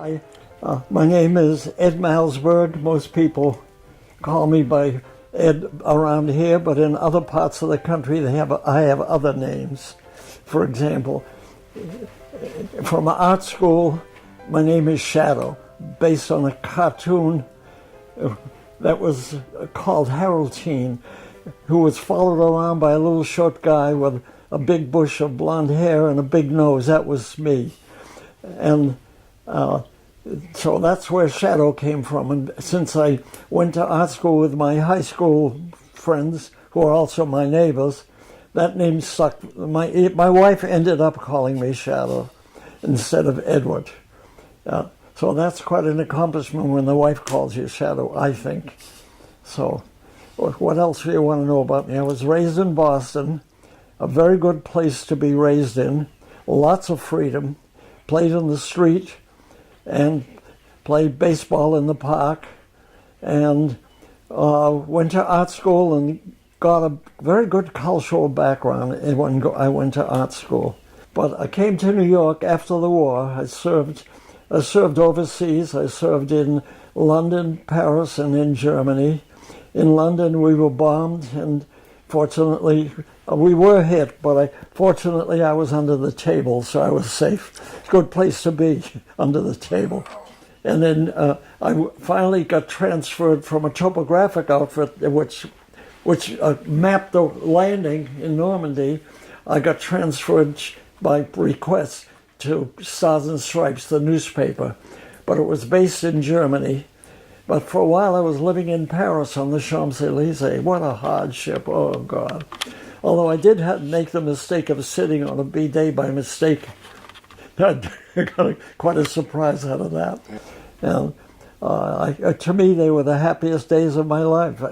Hi, my name is Ed Malsberg. Most people call me by Ed around here, but in other parts of the country I have other names. For example, from art school, my name is Shadow, based on a cartoon that was called Haroldine, who was followed around by a little short guy with a big bush of blonde hair and a big nose. That was me. And so that's where Shadow came from. And since I went to art school with my high school friends, who are also my neighbors, that name stuck. My wife ended up calling me Shadow instead of Edward. So that's quite an accomplishment when the wife calls you Shadow, I think. So what else do you want to know about me? I was raised in Boston, a very good place to be raised in, lots of freedom, played in the street, and played baseball in the park, and went to art school and got a very good cultural background when I went to art school. But I came to New York after the war. I served overseas. I served in London, Paris, and in Germany. In London, we were bombed, and fortunately, we were hit, but fortunately I was under the table, so I was safe. It's a good place to be, under the table. And then I finally got transferred from a topographic outfit, which mapped the landing in Normandy. I got transferred by request to Stars and Stripes, the newspaper, but it was based in Germany. But for a while I was living in Paris on the Champs-Élysées. What a hardship, oh God. Although I did make the mistake of sitting on a bidet by mistake. I got quite a surprise out of that. And to me, they were the happiest days of my life,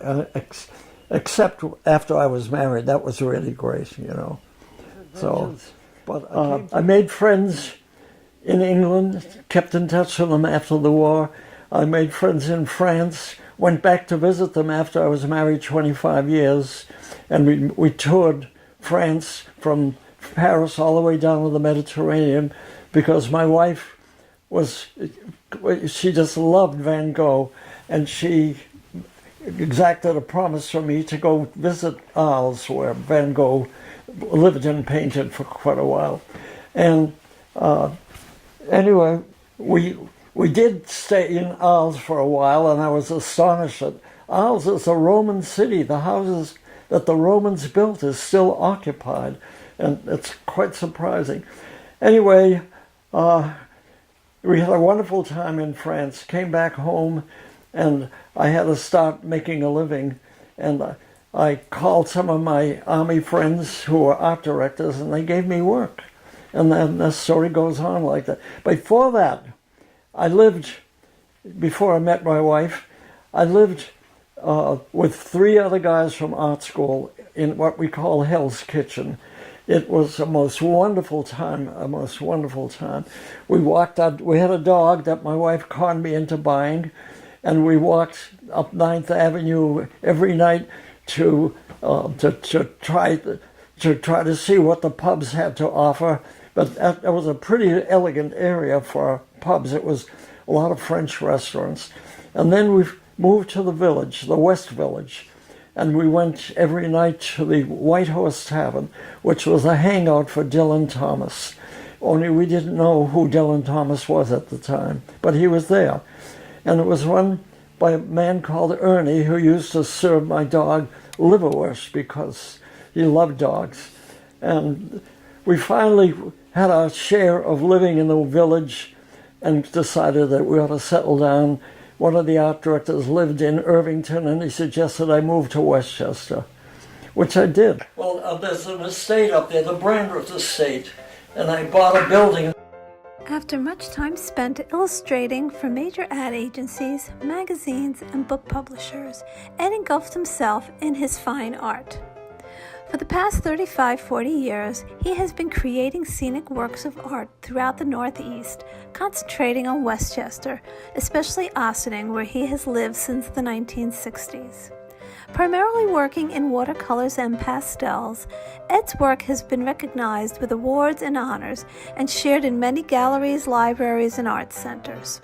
except after I was married. That was really great, you know. So, but I made friends in England, kept in touch with them after the war. I made friends in France, went back to visit them after I was married 25 years, and we toured France from Paris all the way down to the Mediterranean, because my wife she just loved Van Gogh, and she exacted a promise from me to go visit Arles, where Van Gogh lived and painted for quite a while. And anyway, we did stay in Arles for a while, and I was astonished that Arles is a Roman city. The houses that the Romans built is still occupied, and it's quite surprising. Anyway, we had a wonderful time in France, came back home, and I had to start making a living. And I called some of my army friends who were art directors, and they gave me work. And then the story goes on like that. Before that, before I met my wife, I lived with 3 other guys from art school in what we call Hell's Kitchen. It was a most wonderful time, We walked out, we had a dog that my wife conned me into buying, and we walked up 9th Avenue every night to try to see what the pubs had to offer. But that was a pretty elegant area for pubs. It was a lot of French restaurants. And then we moved to the village, the West Village, and we went every night to the White Horse Tavern, which was a hangout for Dylan Thomas. Only we didn't know who Dylan Thomas was at the time, but he was there. And it was run by a man called Ernie, who used to serve my dog liverwurst because he loved dogs. And we finally had our share of living in the village and decided that we ought to settle down. One of the art directors lived in Irvington, and he suggested I move to Westchester, which I did. Well, there's an estate up there, the Brandreth Estate, and I bought a building. After much time spent illustrating for major ad agencies, magazines, and book publishers, Ed engulfed himself in his fine art. For the past 35-40 years, he has been creating scenic works of art throughout the Northeast, concentrating on Westchester, especially Ossining, where he has lived since the 1960s. Primarily working in watercolors and pastels, Ed's work has been recognized with awards and honors and shared in many galleries, libraries, and art centers.